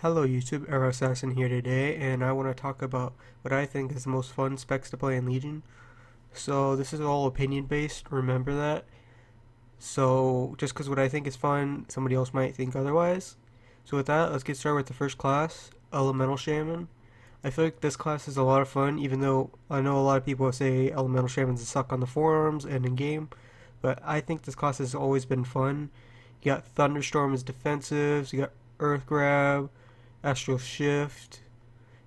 Hello YouTube, Arrow Assassin here today, and I want to talk about what I think is the most fun specs to play in Legion. So this is all opinion based, remember that. So just because what I think is fun, somebody else might think otherwise. So with that, let's get started with the first class, Elemental Shaman. I feel like this class is a lot of fun, even though I know a lot of people say Elemental Shamans suck on the forums and in game, but I think this class has always been fun. You got Thunderstorm as defensives, you got Earth Grab, Astral Shift.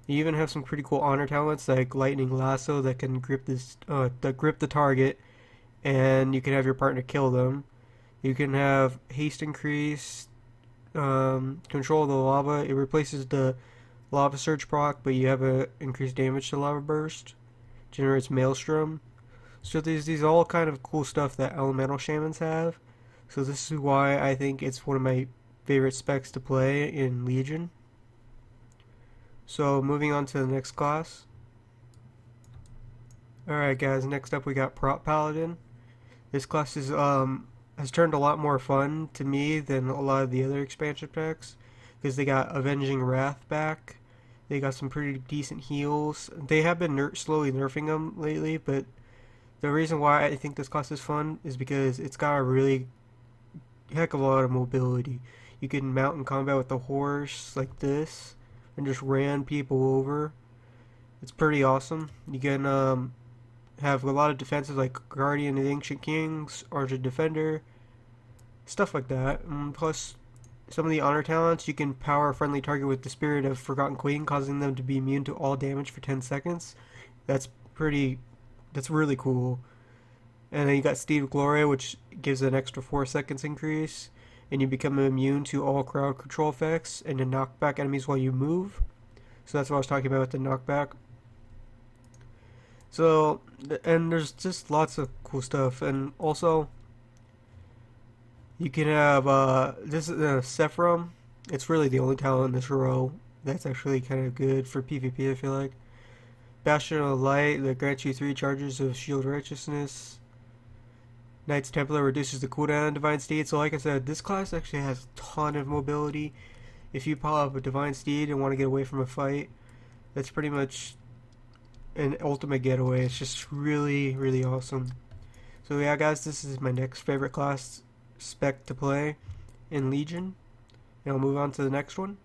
You even have some pretty cool honor talents like Lightning Lasso that can grip the target, and you can have your partner kill them. You can have haste increase, control of the lava. It replaces the lava surge proc, but you have a increased damage to lava burst. Generates maelstrom. So these all kind of cool stuff that elemental shamans have. So this is why I think it's one of my favorite specs to play in Legion. So moving on to the next class. Alright guys, next up we got Paladin. This class is has turned a lot more fun to me than a lot of the other expansion packs because they got Avenging Wrath back. They got some pretty decent heals. They have been slowly nerfing them lately, but the reason why I think this class is fun is because it's got a really heck of a lot of mobility. You can mount in combat with the horse like this and just ran people over. It's pretty awesome. You can have a lot of defenses like Guardian of the Ancient Kings, Argent Defender, stuff like that. Plus, some of the honor talents, you can power a friendly target with the Spirit of Forgotten Queen, causing them to be immune to all damage for 10 seconds. That's really cool. And then you got Steed of Gloria, which gives an extra 4 seconds increase. And you become immune to all crowd control effects and to knock back enemies while you move. So that's what I was talking about with the knockback. So, and there's just lots of cool stuff. And also, you can have, this is Sephiroth. It's really the only talent in this row that's actually kind of good for PvP, I feel like. Bastion of Light that grants you 3 charges of Shield Righteousness. Knights Templar reduces the cooldown on Divine Steed. So like I said, this class actually has a ton of mobility. If you pop up a Divine Steed and want to get away from a fight, that's pretty much an ultimate getaway. It's just really, really awesome. So yeah guys, this is my next favorite class spec to play in Legion. And I'll move on to the next one.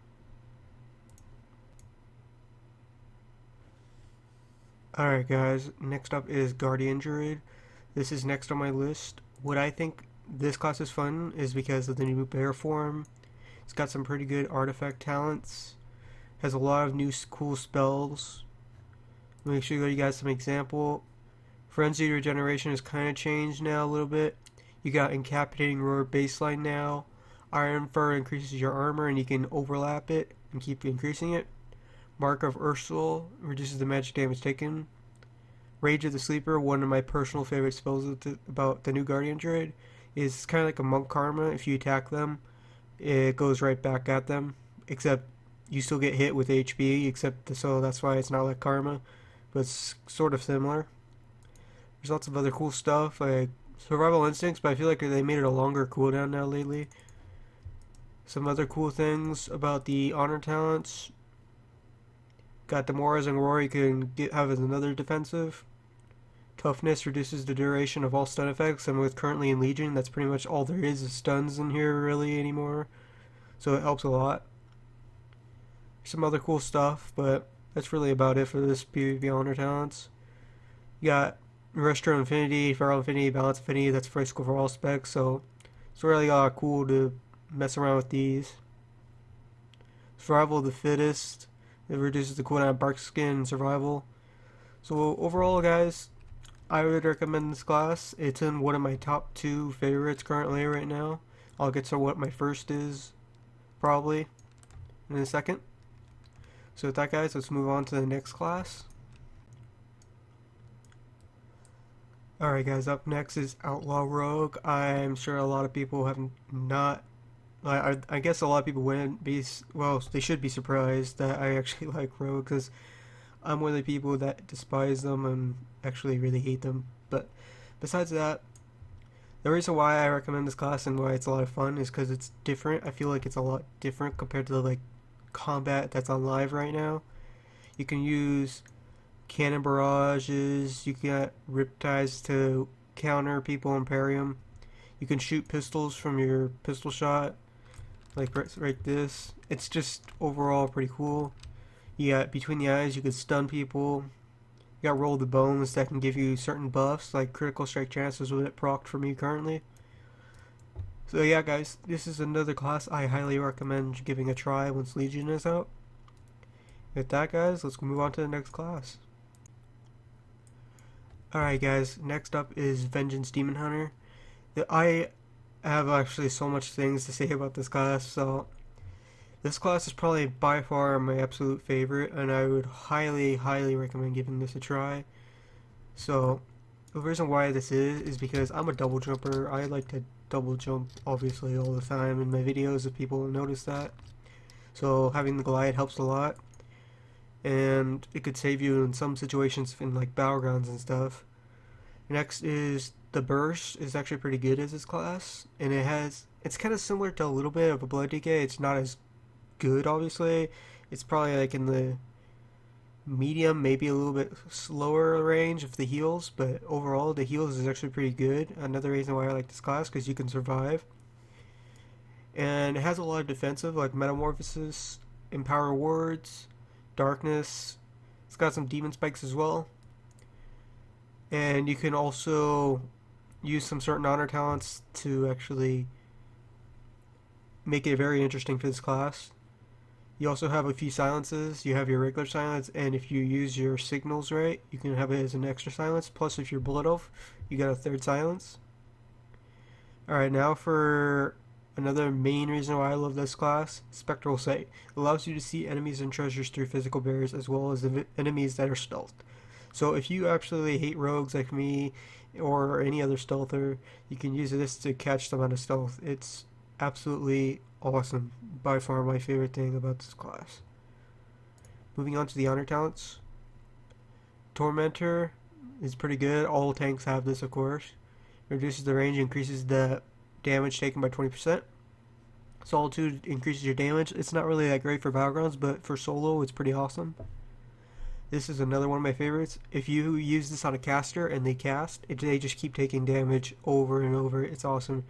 Alright guys, next up is Guardian Druid. This is next on my list. What I think this class is fun is because of the new bear form. It's got some pretty good artifact talents. Has a lot of new cool spells. Let me show you guys some example. Frenzy Regeneration has kind of changed now a little bit. You got Incapitating Roar baseline now. Iron Fur increases your armor and you can overlap it and keep increasing it. Mark of Ursul reduces the magic damage taken. Rage of the Sleeper, one of my personal favorite spells about the new Guardian Druid, is kind of like a Monk Karma. If you attack them, it goes right back at them, except you still get hit with HP, so that's why it's not like Karma, but it's sort of similar. There's lots of other cool stuff, like Survival Instincts, but I feel like they made it a longer cooldown now lately. Some other cool things about the honor talents. Got Demoralizing Roar, you can have as another defensive. Toughness reduces the duration of all stun effects, and with currently in Legion, that's pretty much all there is stuns in here really anymore. So it helps a lot. Some other cool stuff, but that's really about it for this PvP honor talents. You got Restore Infinity, Feral Infinity, Balance Infinity, that's first for all specs, so it's really cool to mess around with these. Survival of the Fittest, it reduces the cooldown of Bark Skin and Survival. So overall guys, I would recommend this class. It's in one of my top 2 favorites currently right now. I'll get to what my first is probably in a second. So with that guys, let's move on to the next class. Alright guys, up next is Outlaw Rogue. I'm sure a lot of people have not, I guess a lot of people wouldn't be, well, they should be surprised that I actually like Rogue, because I'm one of the people that despise them and actually really hate them. But besides that, the reason why I recommend this class and why it's a lot of fun is because it's different. I feel like it's a lot different compared to like combat that's on live right now. You can use cannon barrages, you can get riptides to counter people and parry them. You can shoot pistols from your pistol shot, like right this. It's just overall pretty cool. You got between the eyes, you can stun people. You got roll the bones that can give you certain buffs, like critical strike chances with it procced for me currently. So yeah guys, this is another class I highly recommend giving a try once Legion is out. With that guys, let's move on to the next class. Alright guys, next up is Vengeance Demon Hunter. I have actually so much things to say about this class, so this class is probably by far my absolute favorite, and I would highly recommend giving this a try. So the reason why this is because I'm a double jumper. I like to double jump obviously all the time in my videos if people notice that. So having the glide helps a lot, and it could save you in some situations in like battlegrounds and stuff. Next is the burst is actually pretty good as this class, and it's kind of similar to a little bit of a blood decay. It's not as good obviously. It's probably like in the medium, maybe a little bit slower range of the heals, but overall the heals is actually pretty good. Another reason why I like this class, because you can survive. And it has a lot of defensive, like metamorphosis, empower wards, darkness. It's got some demon spikes as well. And you can also use some certain honor talents to actually make it very interesting for this class. You also have a few silences. You have your regular silence, and if you use your signals right, you can have it as an extra silence. Plus, if you're Blood Elf, you got a third silence. Alright, now for another main reason why I love this class, Spectral Sight. It allows you to see enemies and treasures through physical barriers, as well as the enemies that are stealthed. So if you absolutely hate rogues like me, or any other stealther, you can use this to catch them out of stealth. It's absolutely awesome. By far my favorite thing about this class. Moving on to the honor talents. Tormentor is pretty good. All tanks have this, of course. Reduces the range, increases the damage taken by 20%. Solitude increases your damage. It's not really that great for battlegrounds, but for solo it's pretty awesome. This is another one of my favorites. If you use this on a caster and they cast, they just keep taking damage over and over. It's awesome.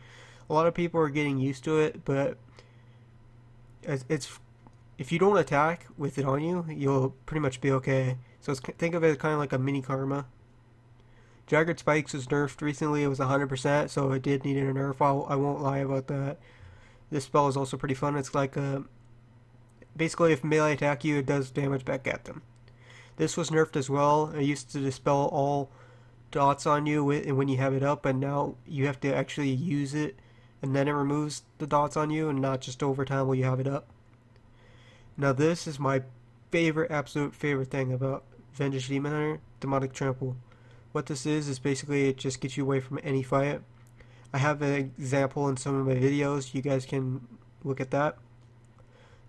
A lot of people are getting used to it, but if you don't attack with it on you, you'll pretty much be okay. So think of it as kind of like a mini karma. Jagged Spikes was nerfed recently. It was 100%, so it did need a nerf. I won't lie about that. This spell is also pretty fun. It's like basically if melee attack you, it does damage back at them. This was nerfed as well. It used to dispel all dots on you when you have it up, and now you have to actually use it, and then it removes the dots on you, and not just over time while you have it up. Now this is my absolute favorite thing about Vengeance Demon Hunter, Demonic Trample. What this is basically it just gets you away from any fight. I have an example in some of my videos. You guys can look at that.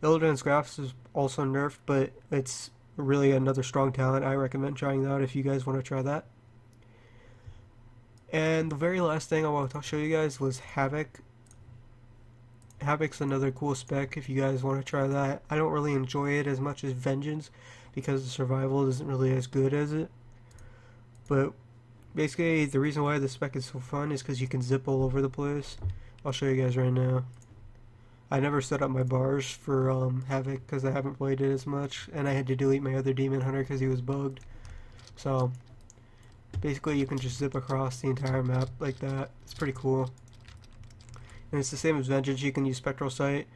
Illidan's Grasp is also nerfed, but it's really another strong talent. I recommend trying that out if you guys want to try that. And the very last thing I want to show you guys was Havoc. Havoc's another cool spec if you guys want to try that. I don't really enjoy it as much as Vengeance because the survival isn't really as good as it. But basically the reason why this spec is so fun is because you can zip all over the place. I'll show you guys right now. I never set up my bars for Havoc because I haven't played it as much, and I had to delete my other Demon Hunter because he was bugged. So basically you can just zip across the entire map like that. It's pretty cool. And it's the same as Vengeance. You can use Spectral Sight.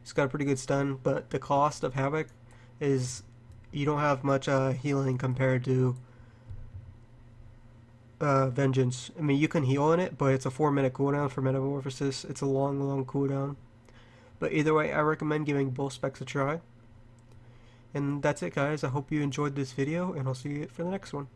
It's got a pretty good stun, but the cost of Havoc is you don't have much healing compared to Vengeance. I mean, you can heal in it, but it's a 4-minute cooldown for Metamorphosis. It's a long cooldown. But either way, I recommend giving both specs a try. And that's it guys. I hope you enjoyed this video, and I'll see you for the next one.